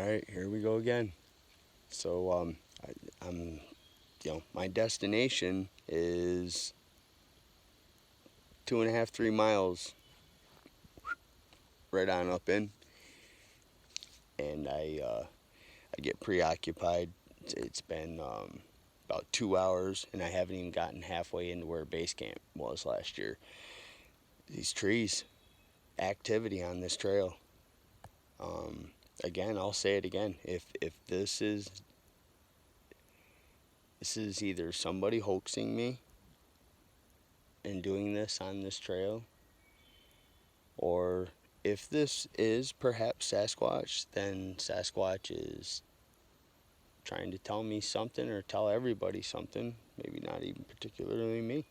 Alright, here we go again. So, I'm, my destination is 2.5, 3 miles right on up in. And I get preoccupied. It's been about 2 hours, and I haven't even gotten halfway into where base camp was last year. These trees, activity on this trail. Again, I'll say it again. If this is either somebody hoaxing me and doing this on this trail, or if this is perhaps Sasquatch, then Sasquatch is trying to tell me something or tell everybody something, maybe not even particularly me.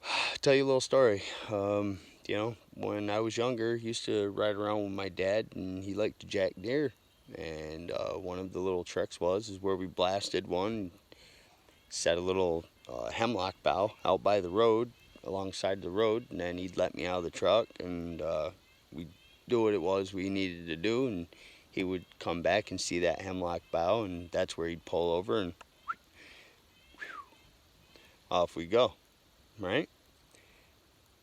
I'll tell you a little story. When I was younger, I used to ride around with my dad, and he liked to jack deer. And one of the little tricks is where we blasted one, set a little hemlock bough out by the road, alongside the road, and then he'd let me out of the truck, and we'd do what it was we needed to do, and he would come back and see that hemlock bough, and that's where he'd pull over, and off we go, right?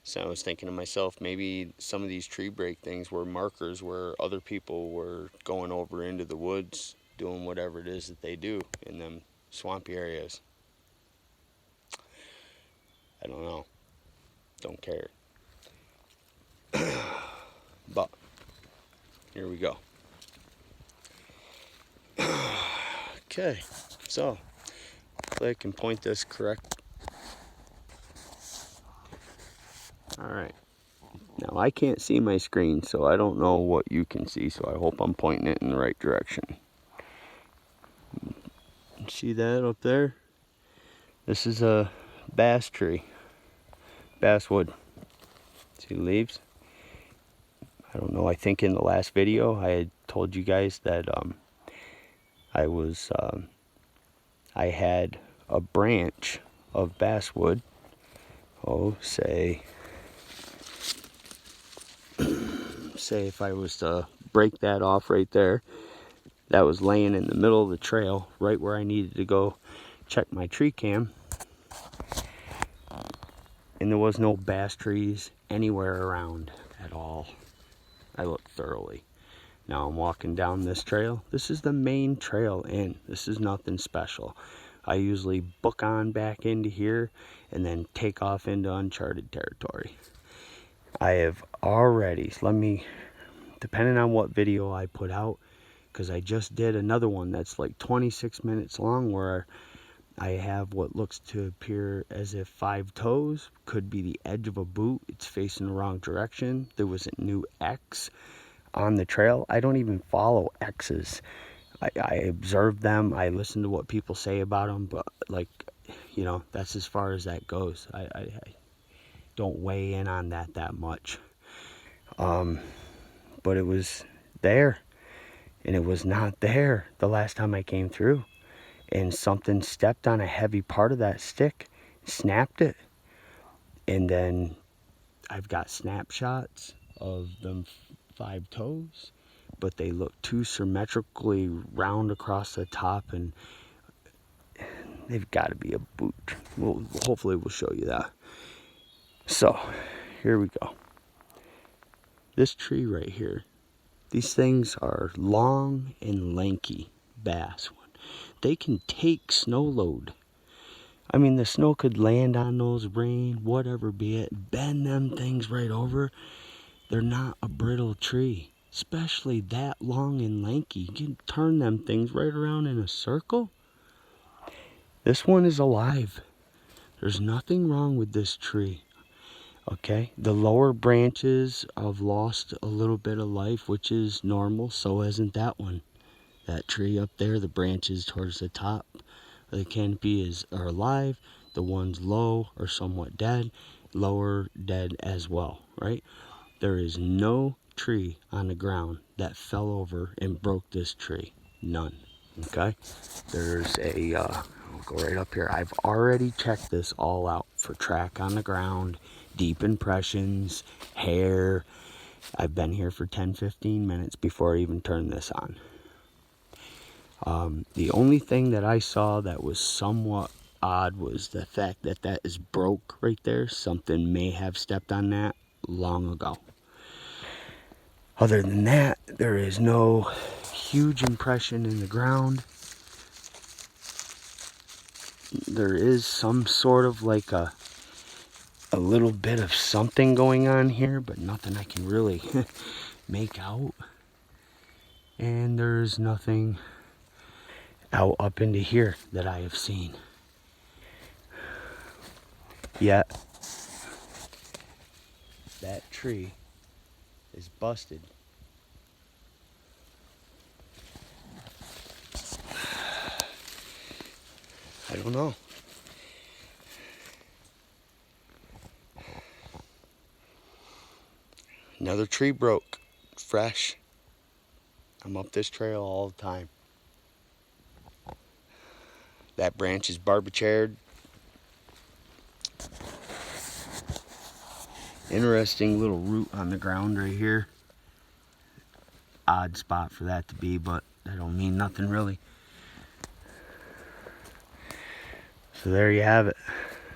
So I was thinking to myself, maybe some of these tree break things were markers where other people were going over into the woods, doing whatever it is that they do in them swampy areas. I don't know. Don't care. But here we go. Okay, so hopefully I can point this correct. Alright, now I can't see my screen, so I don't know what you can see, so I hope I'm pointing it in the right direction. See that up there? This is a bass tree, basswood. See the leaves? I don't know, I think in the last video I had told you guys that I had a branch of basswood, say if I was to break that off right there, that was laying in the middle of the trail, right where I needed to go check my tree cam, and there was no bass trees anywhere around at all. I looked thoroughly. Now I'm walking down this trail. This is the main trail in. This is nothing special. I usually book on back into here and then take off into uncharted territory. I have already, depending on what video I put out, because I just did another one that's like 26 minutes long where I have what looks to appear as if 5 toes, could be the edge of a boot. It's facing the wrong direction. There was a new X on the trail. I don't even follow X's. I observe them. I listen to what people say about them, but that's as far as that goes. I don't weigh in on that much. But it was there, and it was not there the last time I came through. And something stepped on a heavy part of that stick, snapped it. And then I've got snapshots of them 5 toes, but they look too symmetrically round across the top, and they've got to be a boot. Hopefully we'll show you that. So here we go. This tree right here, these things are long and lanky bass. They can take snow load. I mean, the snow could land on those, rain, whatever be it, bend them things right over. They're not a brittle tree, especially that long and lanky. You can turn them things right around in a circle. This one is alive. There's nothing wrong with this tree. Okay, the lower branches have lost a little bit of life, which is normal. So hasn't that one. That tree up there, the branches towards the top of the canopy are alive. The ones low are somewhat dead. Lower dead as well, right? There is no tree on the ground that fell over and broke this tree. None. Okay? There's I'll go right up here. I've already checked this all out for track on the ground, deep impressions, hair, I've been here for 10-15 minutes before I even turned this on. The only thing that I saw that was somewhat odd was the fact that that is broke right there. Something may have stepped on that long ago. Other than that, there is no huge impression in the ground. There is some sort of like a little bit of something going on here, but nothing I can really make out. And there's nothing out up into here that I have seen yet. That tree is busted. I don't know. Another tree broke, fresh. I'm up this trail all the time. That branch is barbachared. Interesting little root on the ground right here. Odd spot for that to be, but that don't mean nothing really. So there you have it.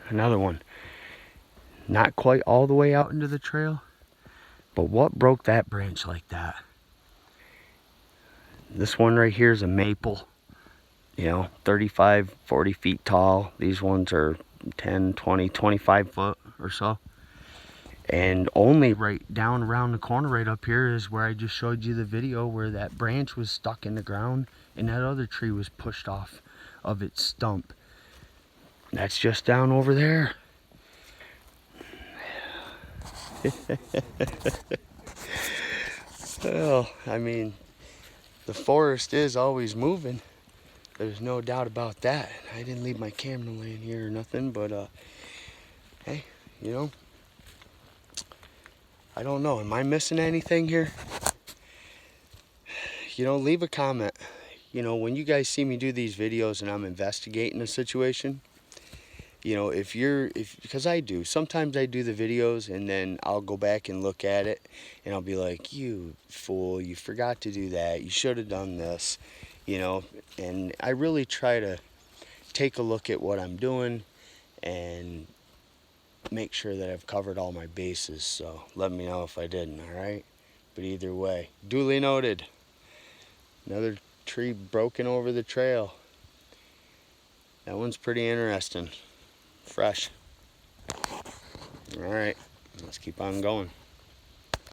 Another one. Not quite all the way out into the trail, but what broke that branch like that? This one right here is a maple. You know, 35, 40 feet tall. These ones are 10, 20, 25 foot or so. And only right down around the corner right up here is where I just showed you the video where that branch was stuck in the ground and that other tree was pushed off of its stump. That's just down over there. Well, I mean, the forest is always moving. There's no doubt about that. I didn't leave my camera laying here or nothing, but hey, you know, I don't know. Am I missing anything here? You know, leave a comment. You know, when you guys see me do these videos and I'm investigating a situation, you know, because I do. Sometimes I do the videos and then I'll go back and look at it and I'll be like, you fool, you forgot to do that. You should have done this, you know. And I really try to take a look at what I'm doing and make sure that I've covered all my bases. So let me know if I didn't, all right? But either way, duly noted. Another tree broken over the trail. That one's pretty interesting. Fresh. All right, let's keep on going.